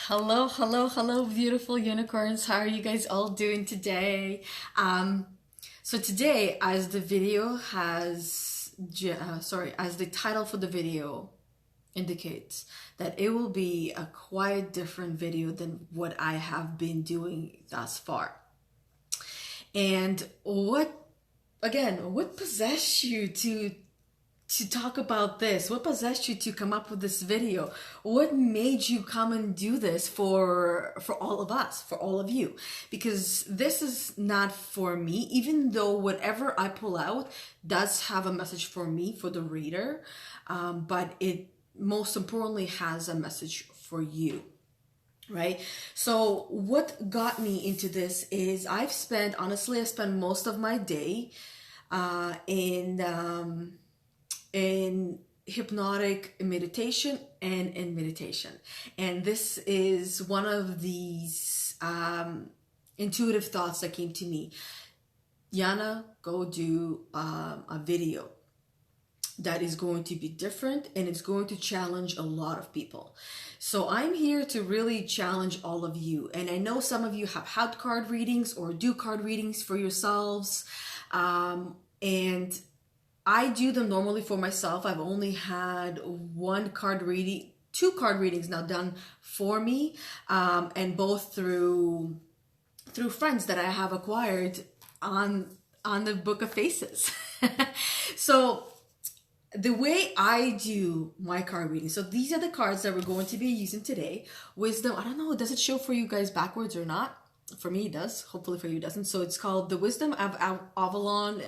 Hello, hello, hello, beautiful unicorns. How are you guys all doing today? So today, as the video has, as the title for the video indicates, that it will be a quite different video than what I have been doing thus far. And what possessed you to talk about this? What possessed you to come up with this video? What made you come and do this for all of us, for all of you? Because this is not for me, even though whatever I pull out does have a message for me, for the reader, but it most importantly has a message for you. Right? So what got me into this is I spent most of my day in hypnotic meditation and in meditation. And this is one of these intuitive thoughts that came to me. Yana, go do a video that is going to be different and it's going to challenge a lot of people. So I'm here to really challenge all of you. And I know some of you have had card readings or do card readings for yourselves. And I do them normally for myself. I've only had two card readings now done for me, and both through friends that I have acquired on the Book of Faces. So the way I do my card reading, so these are the cards that we're going to be using today. Wisdom, I don't know, does it show for you guys backwards or not? For me it does, hopefully for you it doesn't. So it's called the Wisdom of Avalon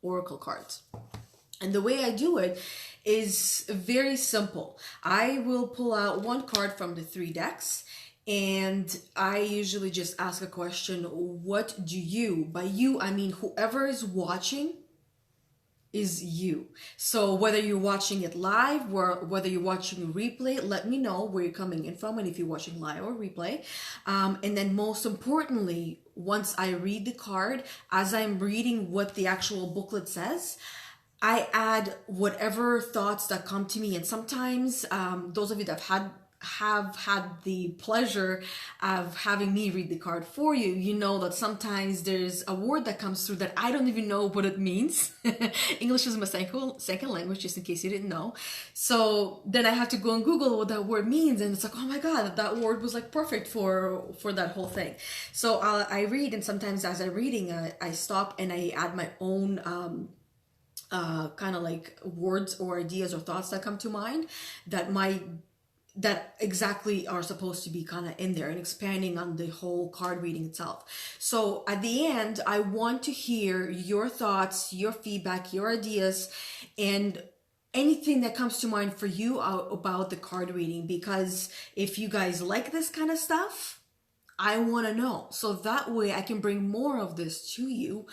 Oracle cards. And the way I do it is very simple. I will pull out one card from the 3 decks, and I usually just ask a question. What do you, by you I mean whoever is watching is you. So whether you're watching it live or whether you're watching a replay, let me know where you're coming in from and if you're watching live or replay. And then most importantly, once I read the card, as I'm reading what the actual booklet says, I add whatever thoughts that come to me. And sometimes those of you that have had the pleasure of having me read the card for you, you know that sometimes there's a word that comes through that I don't even know what it means. English is my second language, just in case you didn't know. So then I have to go and Google what that word means, and it's like, oh my god, that word was like perfect for that whole thing. So I read, and sometimes as I'm reading, I stop and I add my own kind of like words or ideas or thoughts that come to mind that exactly are supposed to be kind of in there and expanding on the whole card reading itself. So at the end, I want to hear your thoughts, your feedback, your ideas, and anything that comes to mind for you about the card reading, because if you guys like this kind of stuff, I want to know. So that way I can bring more of this to you.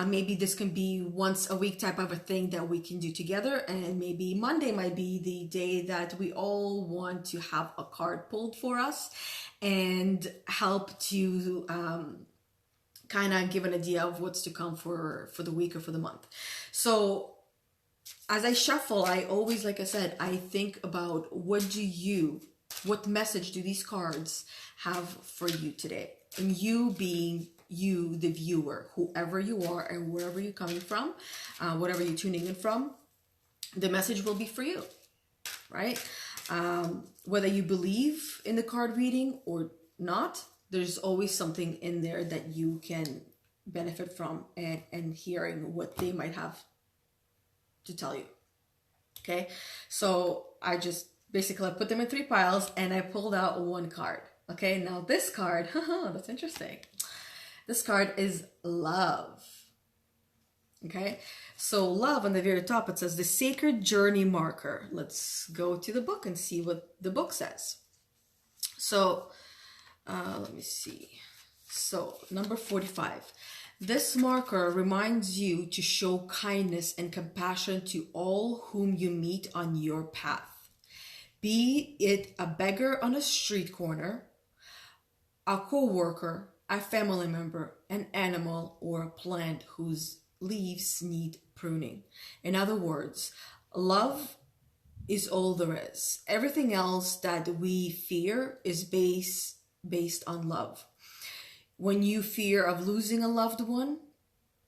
Maybe this can be once a week type of a thing that we can do together. And maybe Monday might be the day that we all want to have a card pulled for us and help to kind of give an idea of what's to come for the week or for the month. So as I shuffle, I always, like I said, I think about what message do these cards have for you today? And you being you, the viewer, whoever you are and wherever you're coming from, whatever you're tuning in from, the message will be for you, right? Whether you believe in the card reading or not, there's always something in there that you can benefit from and hearing what they might have to tell you. Okay, so I just basically put them in 3 piles and I pulled out one card. Okay, now this card, that's interesting. This card is love. Okay, so love on the very top, it says the sacred journey marker. Let's go to the book and see what the book says. So let me see. So number 45. This marker reminds you to show kindness and compassion to all whom you meet on your path. Be it a beggar on a street corner, a co-worker, a family member, an animal, or a plant whose leaves need pruning. In other words, love is all there is. Everything else that we fear is based on love. When you fear of losing a loved one,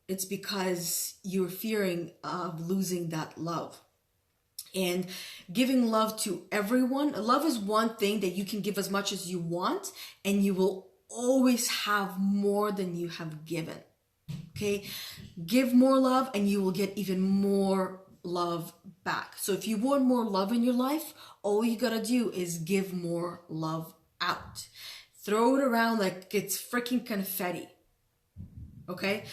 it's because you're fearing of losing that love. And giving love to everyone, love is one thing that you can give as much as you want, and you will always have more than you have given. Okay, give more love and you will get even more love back. So if you want more love in your life, all you gotta do is give more love out. Throw it around like it's freaking confetti. Okay,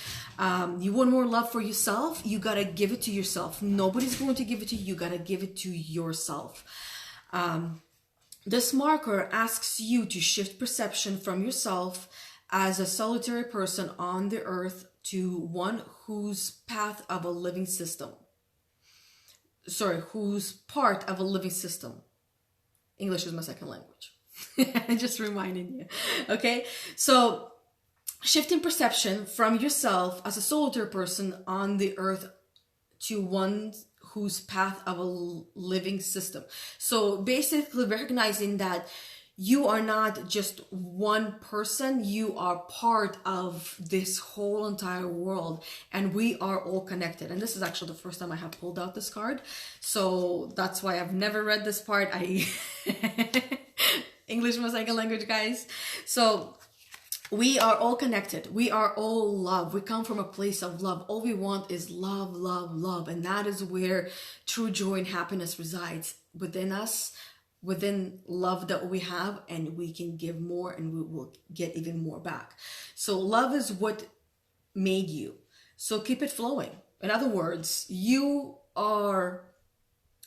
you want more love for yourself, you gotta give it to yourself. Nobody's going to give it to you, you gotta give it to yourself. This marker asks you to shift perception from yourself as a solitary person on the earth to one who's path of a living system. Sorry, who's part of a living system. English is my second language. Just reminding you. Okay, so shifting perception from yourself as a solitary person on the earth to one whose path of a living system. So basically recognizing that you are not just one person, you are part of this whole entire world, and we are all connected. And this is actually the first time I have pulled out this card, so that's why I've never read this part. English is my second language, guys. So we are all connected. We are all love. We come from a place of love. All we want is love, love, love. And that is where true joy and happiness resides, within us, within love that we have, and we can give more and we will get even more back. So love is what made you. So keep it flowing. In other words, you are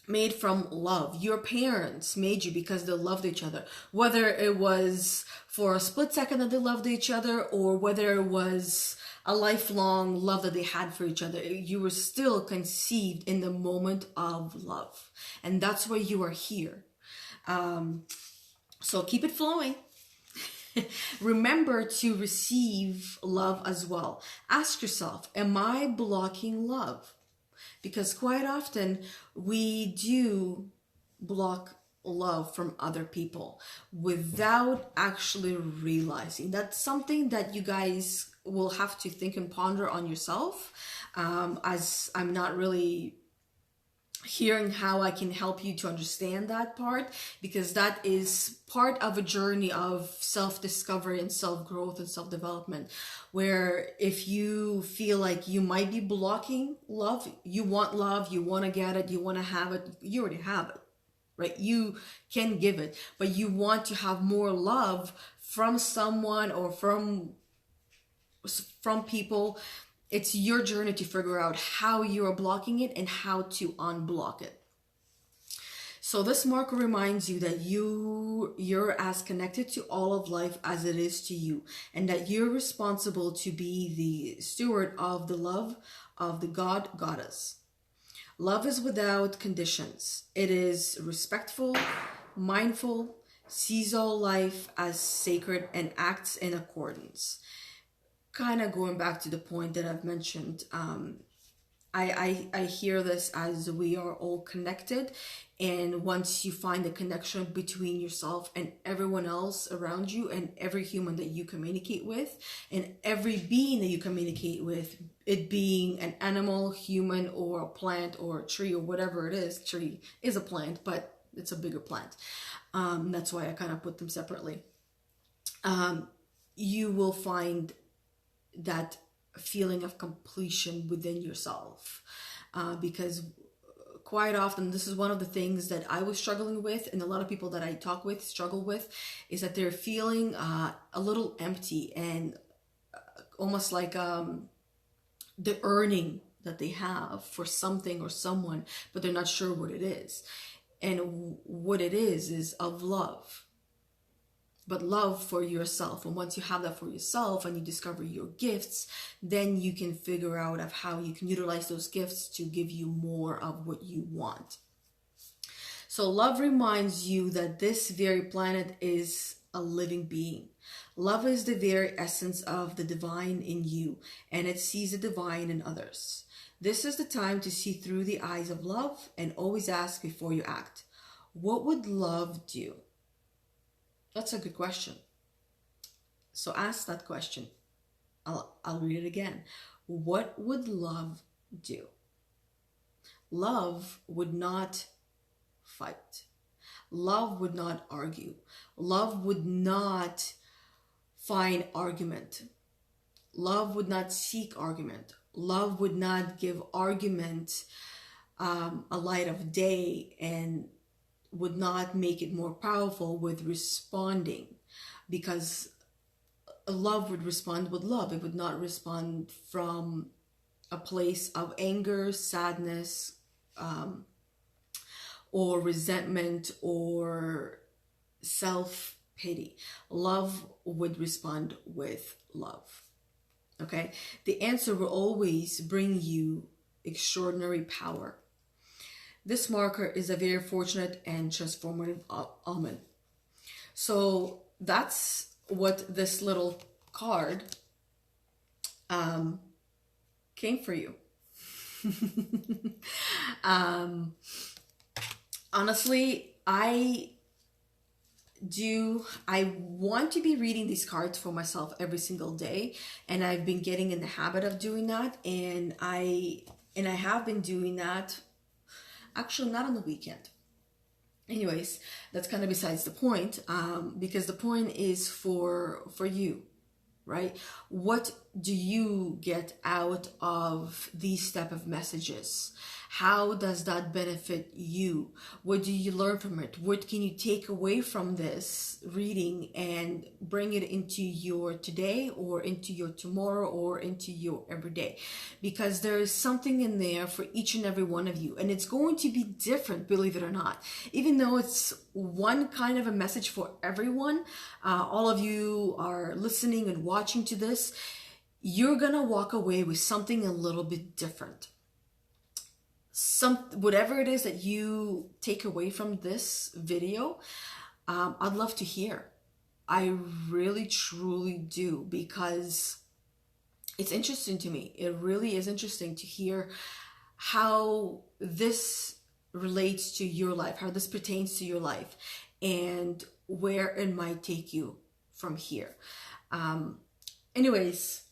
made from love. Your parents made you because they loved each other. Whether it was for a split second that they loved each other, or whether it was a lifelong love that they had for each other, you were still conceived in the moment of love. And that's why you are here. So keep it flowing. Remember to receive love as well. Ask yourself, am I blocking love? Because quite often we do block love from other people without actually realizing. That's something that you guys will have to think and ponder on yourself, as I'm not really hearing how I can help you to understand that part, because that is part of a journey of self-discovery and self-growth and self-development, where if you feel like you might be blocking love, you want love, you want to get it, you want to have it, you already have it, right? You can give it, but you want to have more love from someone or from people. It's your journey to figure out how you are blocking it and how to unblock it. So this marker reminds you that you're as connected to all of life as it is to you, and that you're responsible to be the steward of the love of the goddess. Love is without conditions. It is respectful, mindful, sees all life as sacred, and acts in accordance. Kind of going back to the point that I've mentioned, I hear this as we are all connected, and once you find the connection between yourself and everyone else around you, and every human that you communicate with, and every being that you communicate with, it being an animal, human, or a plant, or a tree, or whatever it is. Tree is a plant, but it's a bigger plant. That's why I kind of put them separately. You will find that feeling of completion within yourself, because quite often, this is one of the things that I was struggling with, and a lot of people that I talk with struggle with, is that they're feeling a little empty, and almost like the earning that they have for something or someone, but they're not sure what it is. And what it is of love. But love for yourself. And once you have that for yourself and you discover your gifts, then you can figure out of how you can utilize those gifts to give you more of what you want. So love reminds you that this very planet is a living being. Love is the very essence of the divine in you, and it sees the divine in others. This is the time to see through the eyes of love and always ask before you act. What would love do? That's a good question. So ask that question. I'll read it again. What would love do? Love would not fight. Love would not argue. Love would not find argument. Love would not seek argument. Love would not give argument a light of day, and would not make it more powerful with responding, because love would respond with love. It would not respond from a place of anger, sadness, or resentment or self-pity. Love would respond with love. Okay? The answer will always bring you extraordinary power. This marker is a very fortunate and transformative omen. So that's what this little card came for you. Honestly, I want to be reading these cards for myself every single day, and I've been getting in the habit of doing that, and I have been doing that actually not on the weekend. Anyways, that's kind of besides the point, because the point is for you, right? What do you get out of these type of messages? How does that benefit you? What do you learn from it? What can you take away from this reading and bring it into your today, or into your tomorrow, or into your everyday? Because there is something in there for each and every one of you, and it's going to be different, believe it or not. Even though it's one kind of a message for everyone, all of you are listening and watching to this, you're gonna walk away with something a little bit different. Whatever it is that you take away from this video, I'd love to hear. I really truly do, because it's interesting to me. It really is interesting to hear how this relates to your life, how this pertains to your life, and where it might take you from here. Anyways,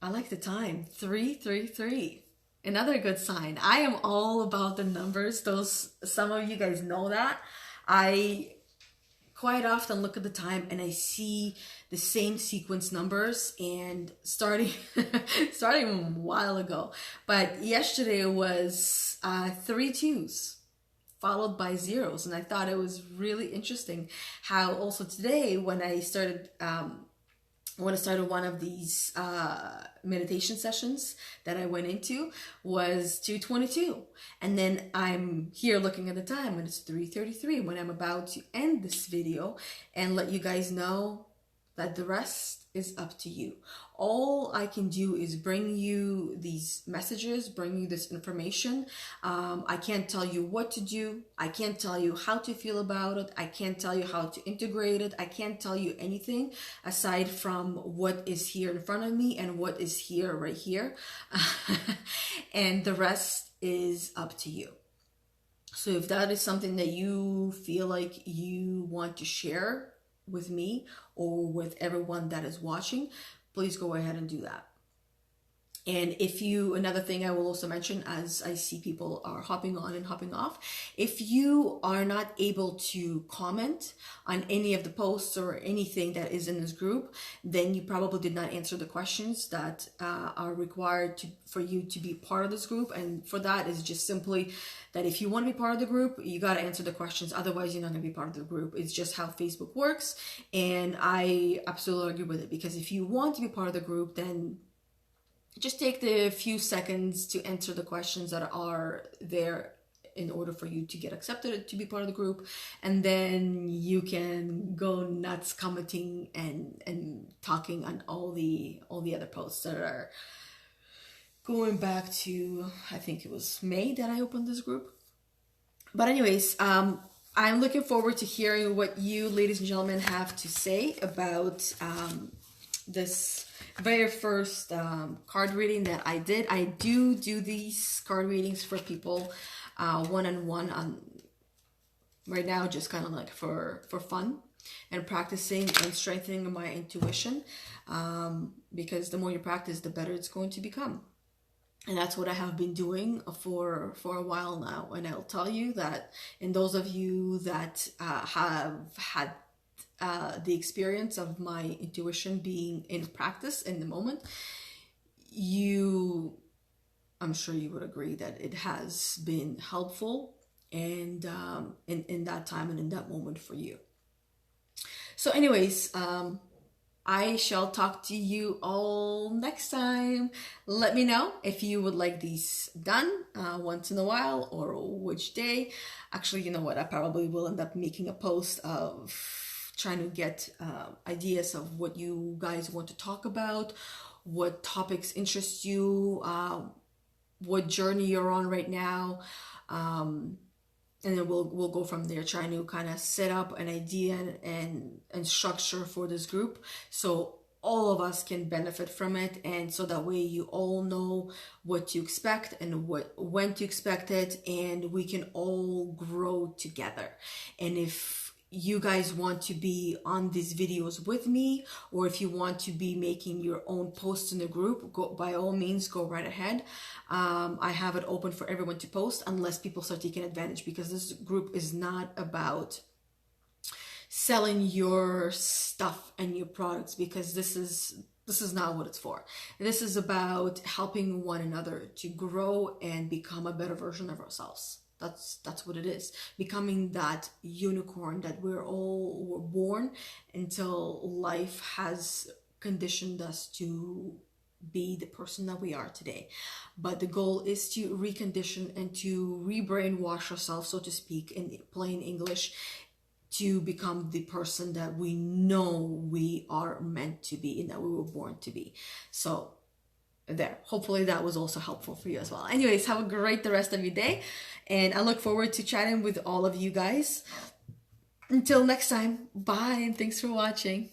I like the time. 333. Another good sign. I am all about the numbers. Some of you guys know that. I quite often look at the time and I see the same sequence numbers, and starting a while ago. But yesterday was 3 2s followed by zeros, and I thought it was really interesting how also today when I started one of these meditation sessions that I went into was 2:22, and then I'm here looking at the time and it's 3:33 when I'm about to end this video and let you guys know that the rest is up to you. All I can do is bring you these messages, bring you this information. I can't tell you what to do. I can't tell you how to feel about it. I can't tell you how to integrate it. I can't tell you anything aside from what is here in front of me and what is here right here. And the rest is up to you. So if that is something that you feel like you want to share with me or with everyone that is watching, please go ahead and do that. And another thing I will also mention, as I see people are hopping on and hopping off, if you are not able to comment on any of the posts or anything that is in this group, then you probably did not answer the questions that are required for you to be part of this group. And for that is just simply that if you want to be part of the group, you got to answer the questions. Otherwise, you're not going to be part of the group. It's just how Facebook works. And I absolutely agree with it, because if you want to be part of the group, then just take the few seconds to answer the questions that are there in order for you to get accepted to be part of the group, and then you can go nuts commenting and talking on all the other posts that are going back to, I think it was May that I opened this group. But anyways, I'm looking forward to hearing what you, ladies and gentlemen, have to say about this very first card reading that I did. I do these card readings for people one-on-one on right now, just kind of like for fun and practicing and strengthening my intuition, because the more you practice, the better it's going to become. And that's what I have been doing for a while now. And I'll tell you that, and those of you that have had the experience of my intuition being in practice in the moment, I'm sure you would agree that it has been helpful and in that time and in that moment for you. So anyways, I shall talk to you all next time. Let me know if you would like these done once in a while, or which day. Actually, you know what? I probably will end up making a post of trying to get ideas of what you guys want to talk about, what topics interest you, what journey you're on right now. And then we'll go from there, trying to kind of set up an idea and structure for this group, so all of us can benefit from it, and so that way you all know what to expect and when to expect it, and we can all grow together. And if you guys want to be on these videos with me, or if you want to be making your own posts in the group, by all means, go right ahead. I have it open for everyone to post, unless people start taking advantage, because this group is not about selling your stuff and your products, because this is not what it's for. This is about helping one another to grow and become a better version of ourselves. That's what it is. Becoming that unicorn that we're born until life has conditioned us to be the person that we are today. But the goal is to recondition and to rebrainwash ourselves, so to speak, in plain English, to become the person that we know we are meant to be and that we were born to be. So there, hopefully that was also helpful for you as well. Anyways, have a great the rest of your day, and I look forward to chatting with all of you guys. Until next time, bye, and thanks for watching.